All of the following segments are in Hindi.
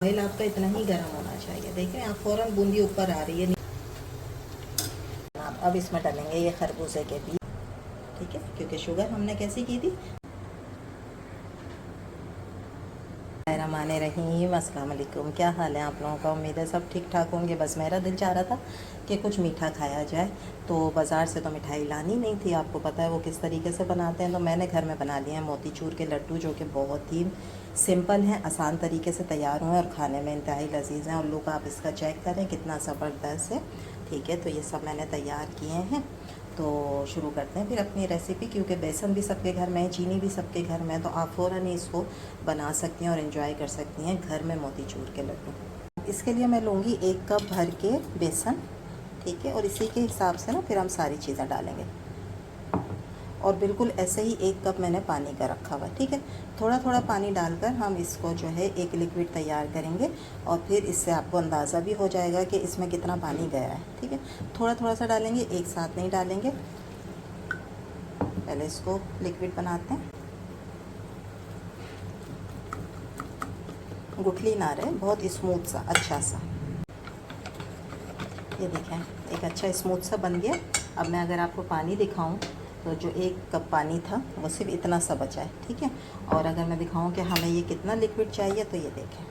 ऑयल आपका इतना ही गर्म होना चाहिए। देखें आप फ़ौरन बूंदी ऊपर आ रही है। आप अब इसमें डालेंगे ये खरबूजे के बीज, ठीक है, क्योंकि शुगर हमने कैसी की थी। रहीम, अस्सलाम वालेकुम। क्या हाल है आप लोगों का? उम्मीद है सब ठीक ठाक होंगे। बस मेरा दिल चाह रहा था कि कुछ मीठा खाया जाए, तो बाज़ार से तो मिठाई लानी नहीं थी। आपको पता है वो किस तरीके से बनाते हैं, तो मैंने घर में बना लिए हैं मोतीचूर के लड्डू, जो कि बहुत ही सिंपल हैं, आसान तरीके से तैयार हुए और खाने में इंतहाई लजीज़ हैं। और लुक आप इसका चेक करें कितना ज़बरदस्त है। ठीक है, तो ये सब मैंने तैयार किए हैं। तो शुरू करते हैं फिर अपनी रेसिपी, क्योंकि बेसन भी सबके घर में है, चीनी भी सबके घर में है, तो आप फ़ौरन ही इसको बना सकती हैं और इन्जॉय कर सकती हैं घर में मोतीचूर के लड्डू। इसके लिए मैं लूँगी 1 कप भर के बेसन, ठीक है, और इसी के हिसाब से ना फिर हम सारी चीज़ें डालेंगे। और बिल्कुल ऐसे ही 1 कप मैंने पानी का रखा हुआ, ठीक है। थोड़ा थोड़ा पानी डालकर हम इसको जो है एक लिक्विड तैयार करेंगे, और फिर इससे आपको अंदाज़ा भी हो जाएगा कि इसमें कितना पानी गया है, ठीक है। थोड़ा थोड़ा सा डालेंगे, एक साथ नहीं डालेंगे। पहले इसको लिक्विड बनाते हैं, गुठली ना रहे, बहुत स्मूथ सा अच्छा सा। ये देखें एक अच्छा स्मूथ सा बन गया। अब मैं अगर आपको पानी दिखाऊं तो जो 1 कप पानी था वो सिर्फ इतना सा बचा है, ठीक है। और अगर मैं दिखाऊं कि हमें ये कितना लिक्विड चाहिए, तो ये देखें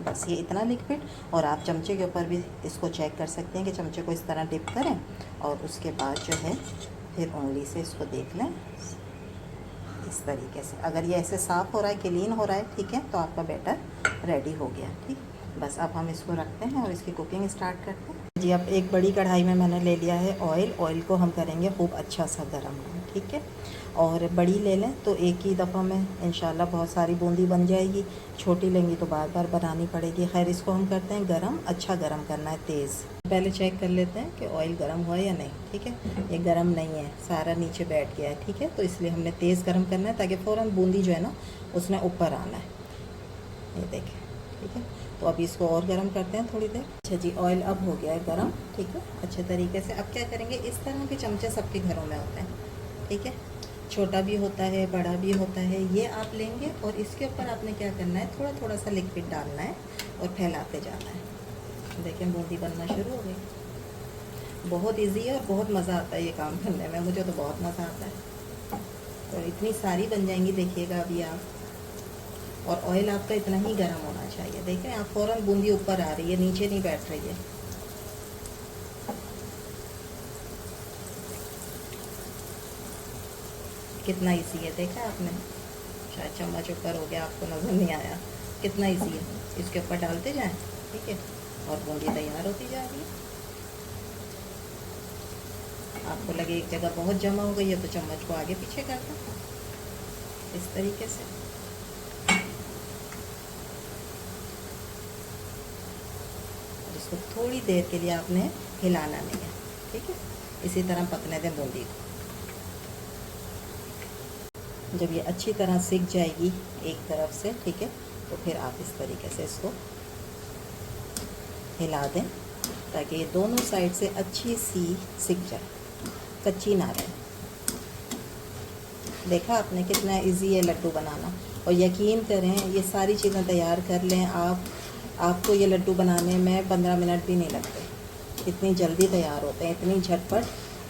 बस ये इतना लिक्विड। और आप चमचे के ऊपर भी इसको चेक कर सकते हैं कि चमचे को इस तरह डिप करें, और उसके बाद जो है फिर उंगली से इसको देख लें इस तरीके से। अगर ये ऐसे साफ़ हो रहा है, क्लीन हो रहा है, ठीक है, तो आपका बैटर रेडी हो गया, ठीक। बस अब हम इसको रखते हैं और इसकी कुकिंग स्टार्ट करते हैं जी। अब एक बड़ी कढ़ाई में मैंने ले लिया है ऑयल। ऑयल को हम करेंगे खूब अच्छा सा गर्म, ठीक है। और बड़ी ले लें तो एक ही दफ़ा में इंशाल्लाह बहुत सारी बूंदी बन जाएगी। छोटी लेंगी तो बार बार बनानी पड़ेगी। खैर इसको हम करते हैं गरम, अच्छा गरम करना है, तेज़। पहले चेक कर लेते हैं कि ऑयल गरम हुआ या नहीं, ठीक है। ये गरम नहीं है, सारा नीचे बैठ गया है, ठीक है। तो इसलिए हमने तेज़ गरम करना है ताकि फ़ौरन बूंदी जो है ना उसने ऊपर आना है। ये देखें, ठीक है। तो अभी इसको और गर्म करते हैं थोड़ी देर। अच्छा जी, ऑयल अब हो गया है गर्म, ठीक है, अच्छे तरीके से। अब क्या करेंगे, इस तरह के चमचे सबके घरों में होते हैं, ठीक है। छोटा भी होता है, बड़ा भी होता है। ये आप लेंगे और इसके ऊपर आपने क्या करना है, थोड़ा थोड़ा सा लिक्विड डालना है और फैलाते जाना है। देखें बूंदी बनना शुरू हो गई। बहुत ईजी है और बहुत मज़ा आता है ये काम करने में, मुझे तो बहुत मज़ा आता है। और इतनी सारी बन जाएंगी, देखिएगा अभी आप। और ऑयल आपका इतना ही गर्म होना चाहिए। देखें आप फ़ौरन बूंदी ऊपर आ रही है, नीचे नहीं बैठ रही है। कितना इजी है, देखा आपने। शायद चम्मच ऊपर हो गया, आपको नज़र नहीं आया। कितना इजी है, इसके ऊपर डालते जाएं, ठीक है, और बूंदी तैयार होती जा रही है। आपको लगे एक जगह बहुत जमा हो गई है तो चम्मच को आगे पीछे कर दें इस तरीके से। इसको थोड़ी देर के लिए आपने हिलाना नहीं है, ठीक है। इसी तरह पकने दें बूंदी को। जब ये अच्छी तरह सिक जाएगी एक तरफ से, ठीक है, तो फिर आप इस तरीके से इसको हिला दें ताकि ये दोनों साइड से अच्छी सी सिक जाए, कच्ची ना रहे। देखा आपने कितना इजी है लड्डू बनाना। और यकीन करें ये सारी चीज़ें तैयार कर लें आपको ये लड्डू बनाने में 15 मिनट भी नहीं लगते। इतनी जल्दी तैयार होते हैं, इतनी झटपट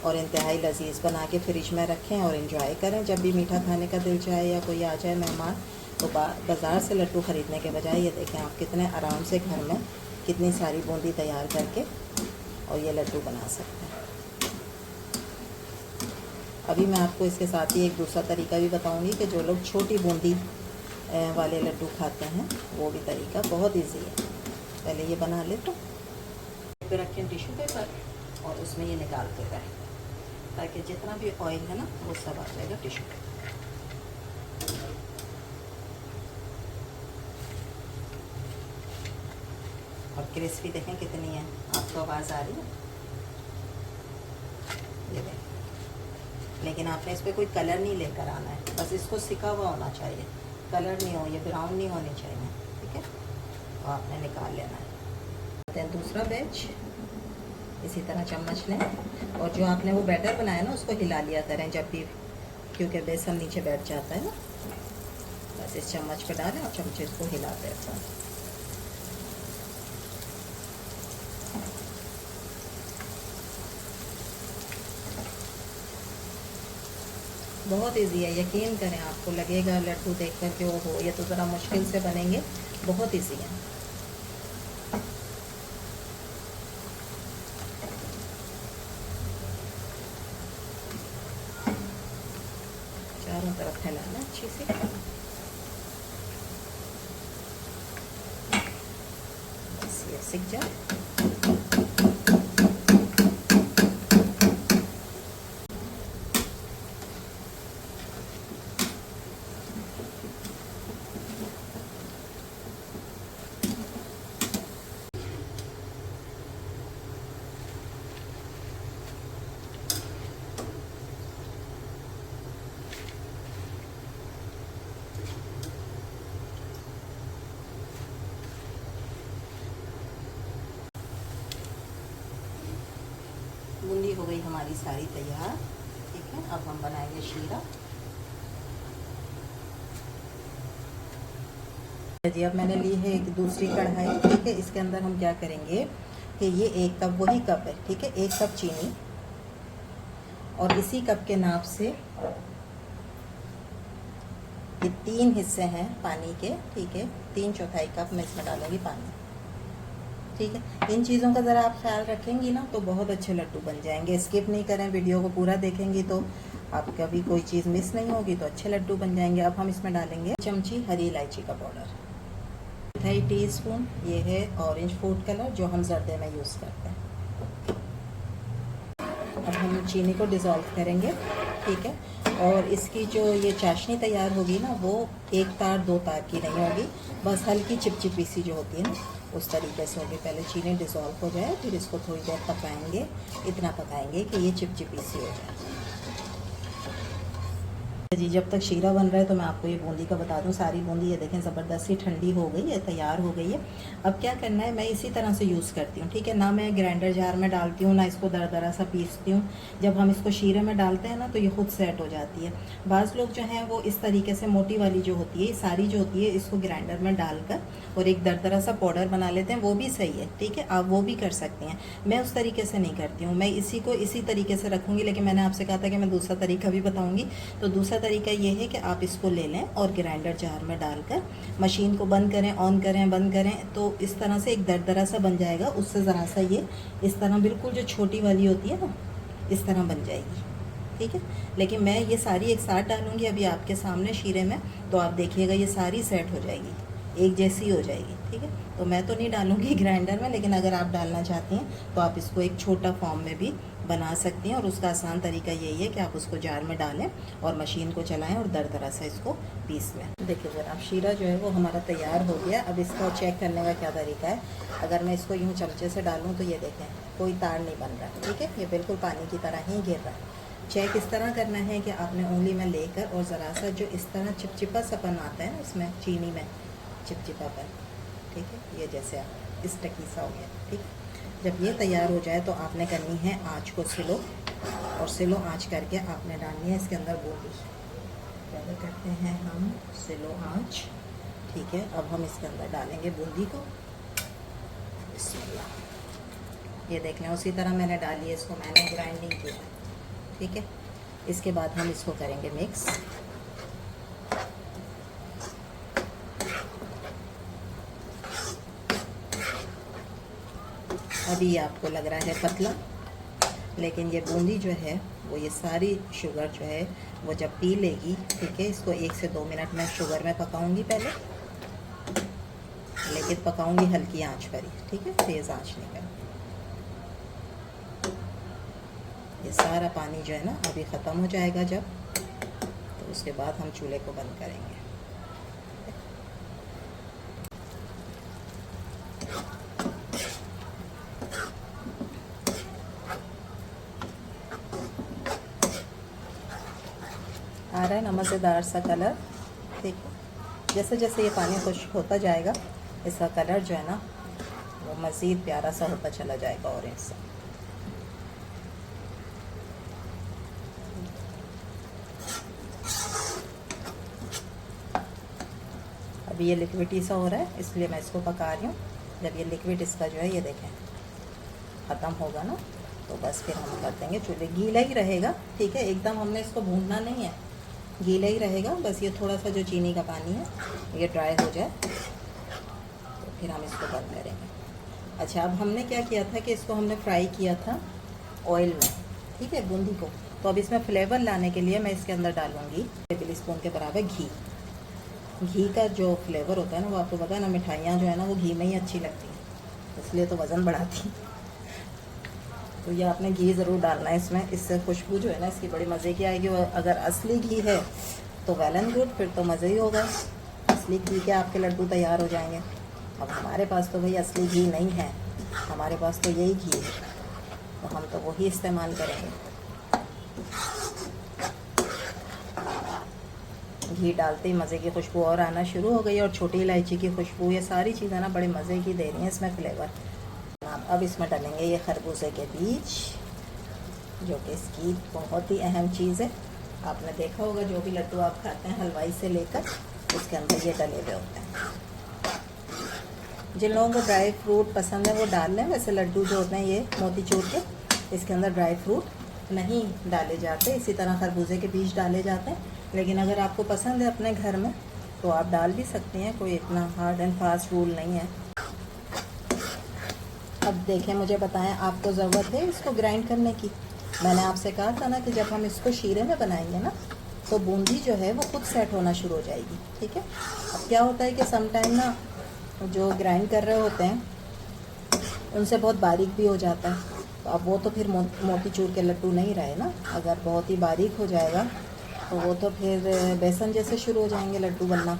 और इंतहाई लजीज। बना के फ्रिज में रखें और एंजॉय करें। जब भी मीठा खाने का दिल चाहे या कोई आ जाए मेहमान, तो बाज़ार से लड्डू ख़रीदने के बजाय ये देखें आप कितने आराम से घर में कितनी सारी बूंदी तैयार करके और ये लड्डू बना सकते हैं। अभी मैं आपको इसके साथ ही एक दूसरा तरीका भी बताऊंगी कि जो लोग छोटी बूंदी वाले लड्डू खाते हैं वो भी तरीका बहुत इजी है। पहले ये बना ले तो फिर रखें टिश्यू पेपर और उसमें ये निकालते रहें ताकि जितना भी ऑयल है ना वो सब आ जाएगा टिश्यू पेपर। और क्रिस्पी देखें कितनी है, आपको आवाज़ आ रही है, ये देखें। लेकिन आपने इस पर कोई कलर नहीं लेकर आना है, बस इसको सिका हुआ होना चाहिए। कलर नहीं हो, ये ब्राउन नहीं होनी चाहिए, ठीक है। तो आपने निकाल लेना है। दूसरा बैच इसी तरह चम्मच लें और जो आपने वो बैटर बनाया ना उसको हिला लिया करें जब भी, क्योंकि बेसन नीचे बैठ जाता है ना। बस बस इस चम्मच पे डालें और चमचे को हिलाते रहते हैं। बहुत इजी है, यकीन करें, आपको लगेगा लड्डू देख कर के वो ये तो ज़रा मुश्किल से बनेंगे, बहुत इजी है। चारों तरफ फैलाना अच्छी से। बस ये सीख जाए। बूंदी हो गई हमारी सारी तैयार। ठीक है, अब हम बनाएंगे शीरा। जी अब मैंने ली है एक दूसरी कढ़ाई। ठीक है, इसके अंदर हम क्या करेंगे कि ये 1 कप, वही कप है, ठीक है, 1 कप चीनी और इसी कप के नाप से ये 3 हिस्से हैं पानी के। ठीक है, 3/4 कप मैं इसमें डालूंगी पानी। ठीक है, इन चीज़ों का ज़रा आप ख्याल रखेंगी ना तो बहुत अच्छे लड्डू बन जाएंगे। स्किप नहीं करें, वीडियो को पूरा देखेंगी तो आप कभी कोई चीज़ मिस नहीं होगी, तो अच्छे लड्डू बन जाएंगे। अब हम इसमें डालेंगे चमची हरी इलायची का पाउडर, 1/2 टीस्पून ये है ऑरेंज फूड कलर जो हम जर्दे में यूज़ करते हैं। अब हम चीनी को डिज़ोल्व करेंगे। ठीक है, और इसकी जो ये चाशनी तैयार होगी ना वो 1 तार 2 तार की नहीं होगी, बस हल्की चिपचिपी सी जो होती है ना उस तरीके से होगी। पहले चीनी डिज़ोल्व हो जाए, फिर इसको थोड़ी देर पकाएंगे, इतना पकाएंगे कि ये चिपचिपी सी हो जाए। जी जब तक शीरा बन रहा है तो मैं आपको ये बूंदी का बता दूं। सारी बूंदी ये देखें ज़बरदस्त सी ठंडी हो गई है, तैयार हो गई है। अब क्या करना है, मैं इसी तरह से यूज़ करती हूँ। ठीक है, ना मैं ग्राइंडर जार में डालती हूँ, ना इसको दरदरा सा पीसती हूँ। जब हम इसको शीरे में डालते हैं ना तो ये खुद सेट हो जाती है। बाज़ लोग जो हैं वो इस तरीके से मोटी वाली जो होती है, सारी जो होती है, इसको ग्राइंडर में डालकर और एक दरदरा सा पाउडर बना लेते हैं, वो भी सही है। ठीक है, आप वो भी कर सकती हैं। मैं उस तरीके से नहीं करती हूँ, मैं इसी को इसी तरीके से रखूँगी। लेकिन मैंने आपसे कहा था कि मैं दूसरा तरीका भी बताऊँगी, तो दूसरा तरीका ये है कि आप इसको ले लें और ग्राइंडर जार में डालकर मशीन को बंद करें, ऑन करें, बंद करें, तो इस तरह से एक दरदरा सा बन जाएगा। उससे ज़रा सा ये इस तरह बिल्कुल जो छोटी वाली होती है ना, इस तरह बन जाएगी। ठीक है, लेकिन मैं ये सारी एक साथ डालूंगी अभी आपके सामने शीरे में, तो आप देखिएगा ये सारी सेट हो जाएगी, एक जैसी हो जाएगी। ठीक है, तो मैं तो नहीं डालूंगी ग्राइंडर में, लेकिन अगर आप डालना चाहती हैं तो आप इसको एक छोटा फॉर्म में भी बना सकती हैं। और उसका आसान तरीका यही है कि आप उसको जार में डालें और मशीन को चलाएं और दरदरा से इसको पीस लें। देखिए ज़रा शीरा जो है वो हमारा तैयार हो गया। अब इसको चेक करने का क्या तरीका है, अगर मैं इसको यूँ चमचे से डालूँ तो ये देखें कोई तार नहीं बन रहा है। ठीक है, ये बिल्कुल पानी की तरह ही गिर रहा है। चेक इस तरह करना है कि आपने उंगली में लेकर और ज़रा सा जो इस तरह चिपचिपा सपन आता है ना इसमें चीनी में चिपचिपापन, ठीक है, ये जैसे आप इस टकी सा हो गया। ठीक है, जब ये तैयार हो जाए तो आपने करनी है आँच को स्लो, और स्लो आँच करके आपने डालनी है इसके अंदर बूंदी। पहले करते हैं हम स्लो आँच। ठीक है, अब हम इसके अंदर डालेंगे बूंदी को। बिस्मिल्लाह, ये देख लें उसी तरह मैंने डाली है, इसको मैंने ग्राइंडिंग किया है। ठीक है, इसके बाद हम इसको करेंगे मिक्स। अभी आपको लग रहा है पतला, लेकिन ये बूंदी जो है वो ये सारी शुगर जो है वो जब पी लेगी। ठीक है, इसको 1 से 2 मिनट मैं शुगर में पकाऊंगी पहले, लेकिन पकाऊंगी हल्की आंच पर ही। ठीक है, तेज़ आंच नहीं कर। ये सारा पानी जो है ना अभी ख़त्म हो जाएगा जब, तो उसके बाद हम चूल्हे को बंद करेंगे। आ रहा है ना मज़ेदार सा कलर। ठीक है, जैसे जैसे ये पानी खुश्क होता जाएगा इसका कलर जो है ना वो मज़ीद प्यारा सा होता चला जाएगा, ऑरेंज सा। अभी ये लिक्विडी सा हो रहा है, इसलिए मैं इसको पका रही हूँ। जब ये लिक्विड इसका जो है ये देखें ख़त्म होगा ना, तो बस फिर हम कर देंगे चूल्हे। गीला ही रहेगा, ठीक है, एकदम हमने इसको भूनना नहीं है, गीला ही रहेगा। बस ये थोड़ा सा जो चीनी का पानी है ये ड्राई हो जाए तो फिर हम इसको बंद करेंगे। अच्छा, अब हमने क्या किया था कि इसको हमने फ्राई किया था ऑयल में, ठीक है, बूंदी को। तो अब इसमें फ्लेवर लाने के लिए मैं इसके अंदर डालूँगी टेबल स्पून के बराबर घी। घी का जो फ्लेवर होता है ना, वो आपको पता है ना, मिठाइयाँ जो है ना वो घी में ही अच्छी लगती हैं, इसलिए तो वज़न बढ़ाती हैं। तो ये आपने घी ज़रूर डालना है इसमें, इससे खुशबू जो है ना इसकी बड़ी मज़े की आएगी। और अगर असली घी है तो वेल एंड गुड, फिर तो मज़े ही होगा। असली घी के आपके लड्डू तैयार हो जाएंगे। अब हमारे पास तो भाई असली घी नहीं है, हमारे पास तो यही घी है, तो हम तो वही इस्तेमाल करेंगे। घी डालते ही मज़े की खुशबू और आना शुरू हो गई, और छोटी इलायची की खुशबू, ये सारी चीज़ें ना बड़े मज़े की दे रही हैं इसमें फ्लेवर। अब इसमें डालेंगे ये खरबूजे के बीज, जो कि इसकी बहुत ही अहम चीज़ है। आपने देखा होगा जो भी लड्डू आप खाते हैं हलवाई से लेकर, उसके अंदर ये डले हुए होते हैं। जिन लोगों को ड्राई फ्रूट पसंद है वो डाल लें, वैसे लड्डू जो होते हैं ये मोतीचूर के, इसके अंदर ड्राई फ्रूट नहीं डाले जाते, इसी तरह खरबूजे के बीज डाले जाते हैं। लेकिन अगर आपको पसंद है अपने घर में तो आप डाल भी सकती हैं, कोई इतना हार्ड एंड फास्ट रूल नहीं है। अब देखें, मुझे बताएं आपको ज़रूरत है इसको ग्राइंड करने की? मैंने आपसे कहा था ना कि जब हम इसको शीरे में बनाएंगे ना तो बूंदी जो है वो खुद सेट होना शुरू हो जाएगी, ठीक है। अब क्या होता है कि समटाइम ना जो ग्राइंड कर रहे होते हैं उनसे बहुत बारीक भी हो जाता है, तो अब वो तो फिर मोतीचूर के लड्डू नहीं रहे ना। अगर बहुत ही बारीक हो जाएगा तो वो तो फिर बेसन जैसे शुरू हो जाएंगे लड्डू बनना,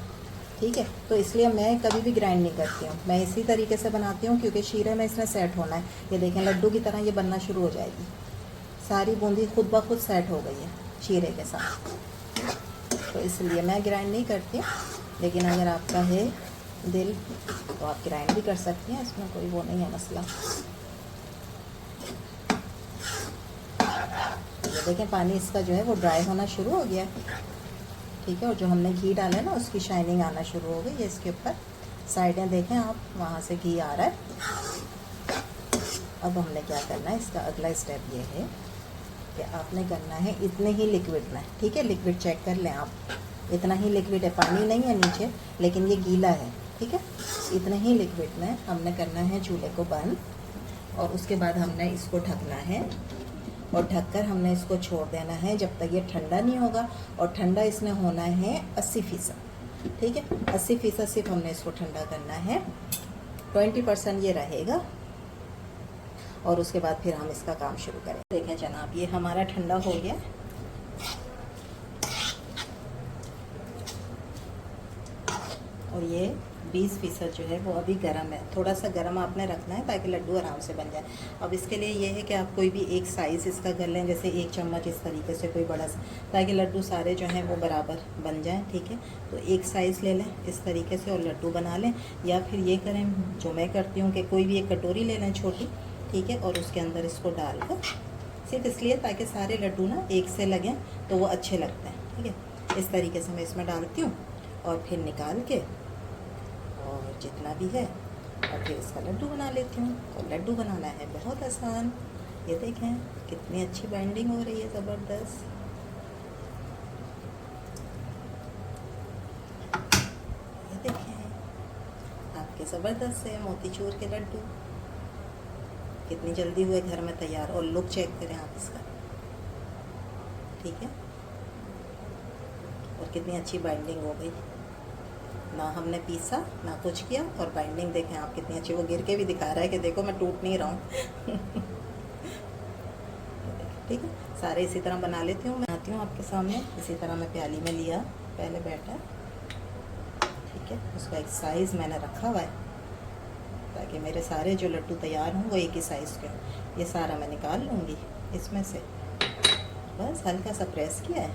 ठीक है। तो इसलिए मैं कभी भी ग्राइंड नहीं करती हूँ, मैं इसी तरीके से बनाती हूँ, क्योंकि शीरे में इसमें सेट होना है। ये देखें लड्डू की तरह ये बनना शुरू हो जाएगी, सारी बूंदी खुद ब खुद सेट हो गई है शीरे के साथ, तो इसलिए मैं ग्राइंड नहीं करती हूँ। लेकिन अगर आपका है दिल तो आप ग्राइंड भी कर सकती हैं, इसमें कोई वो नहीं है मसला। ये देखें पानी इसका जो है वो ड्राई होना शुरू हो गया, ठीक है। और जो हमने घी डाला है ना उसकी शाइनिंग आना शुरू हो गई है इसके ऊपर, साइडें देखें आप, वहाँ से घी आ रहा है। अब हमने क्या करना है, इसका अगला स्टेप ये है कि आपने करना है इतने ही लिक्विड में, ठीक है। लिक्विड चेक कर लें आप, इतना ही लिक्विड है, पानी नहीं है नीचे, लेकिन ये गीला है, ठीक है। इतने ही लिक्विड में हमने करना है चूल्हे को बंद, और उसके बाद हमने इसको ढकना है, और ढककर हमने इसको छोड़ देना है जब तक ये ठंडा नहीं होगा। और ठंडा इसने होना है 80%, ठीक है। 80% सिर्फ हमने इसको ठंडा करना है, 20% ये रहेगा, और उसके बाद फिर हम इसका काम शुरू करें। देखें जनाब, ये हमारा ठंडा हो गया, और ये 20% जो है वो अभी गर्म है। थोड़ा सा गर्म आपने रखना है ताकि लड्डू आराम से बन जाए। अब इसके लिए ये है कि आप कोई भी एक साइज़ इसका कर लें, जैसे 1 चम्मच इस तरीके से कोई बड़ा सा, ताकि लड्डू सारे जो हैं वो बराबर बन जाएं, ठीक है। तो एक साइज़ ले लें इस तरीके से और लड्डू बना लें, या फिर ये करें जो मैं करती हूँ कि कोई भी एक कटोरी ले लें छोटी, ठीक है, और उसके अंदर इसको डालकर, सिर्फ इसलिए ताकि सारे लड्डू ना एक से लगें तो वो अच्छे लगते हैं, ठीक है। इस तरीके से मैं इसमें डालती हूँ और फिर निकाल के और जितना भी है और फिर इसका लड्डू बना लेती हूँ। और लड्डू बनाना है बहुत आसान, ये देखें कितनी अच्छी बाइंडिंग हो रही है, ज़बरदस्त। ये देखें आपके ज़बरदस्त है मोतीचूर के लड्डू, कितनी जल्दी हुए घर में तैयार। और लुक चेक करें आप इसका, ठीक है, और कितनी अच्छी बाइंडिंग हो गई, ना हमने पीसा ना कुछ किया, और बाइंडिंग देखें आप कितनी अच्छी। वो गिर के भी दिखा रहा है कि देखो मैं टूट नहीं रहा हूँ। ठीक है, सारे इसी तरह बना लेती हूँ। मैं आती हूँ आपके सामने, इसी तरह मैं प्याली में लिया पहले बैटर, ठीक है, उसका एक साइज़ मैंने रखा हुआ है ताकि मेरे सारे जो लड्डू तैयार हों वो एक ही साइज़ के हों। ये सारा मैं निकाल लूँगी इसमें से, बस हल्का सा प्रेस किया है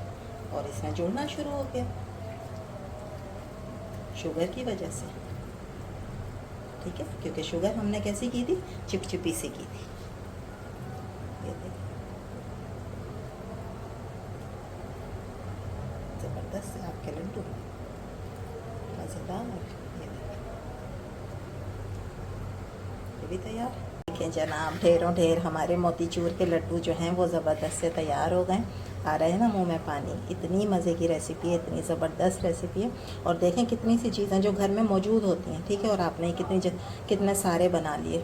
और इसमें जुड़ना शुरू हो गया शुगर की वजह से, ठीक है, क्योंकि शुगर हमने कैसी की थी, चिपचिपी सी की थी। ये देखिए ज़बरदस्त है आपके लड्डू, मज़ेदार। भी तैयार। देखें जनाब, ढेरों ढेर हमारे मोतीचूर के लड्डू जो हैं वो ज़बरदस्त से तैयार हो गए। आ रहे हैं ना मुंह में पानी। इतनी मज़े की रेसिपी है, इतनी ज़बरदस्त रेसिपी है। और देखें कितनी सी चीज़ें जो घर में मौजूद होती हैं, ठीक है, और आपने कितने सारे बना लिए।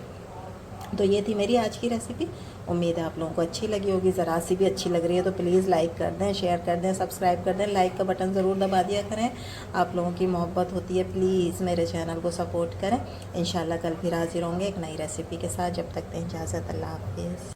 तो ये थी मेरी आज की रेसिपी। उम्मीद है आप लोगों को अच्छी लगी होगी। ज़रा सी भी अच्छी लग रही है तो प्लीज़ लाइक कर दें, शेयर कर दें, सब्सक्राइब कर दें। लाइक का बटन ज़रूर दबा दिया करें, आप लोगों की मोहब्बत होती है। प्लीज़ मेरे चैनल को सपोर्ट करें। इंशाल्लाह कल फिर हाजिर होंगे एक नई रेसिपी के साथ। जब तक दें इजाज़त, अल्लाह हाफ़िज़।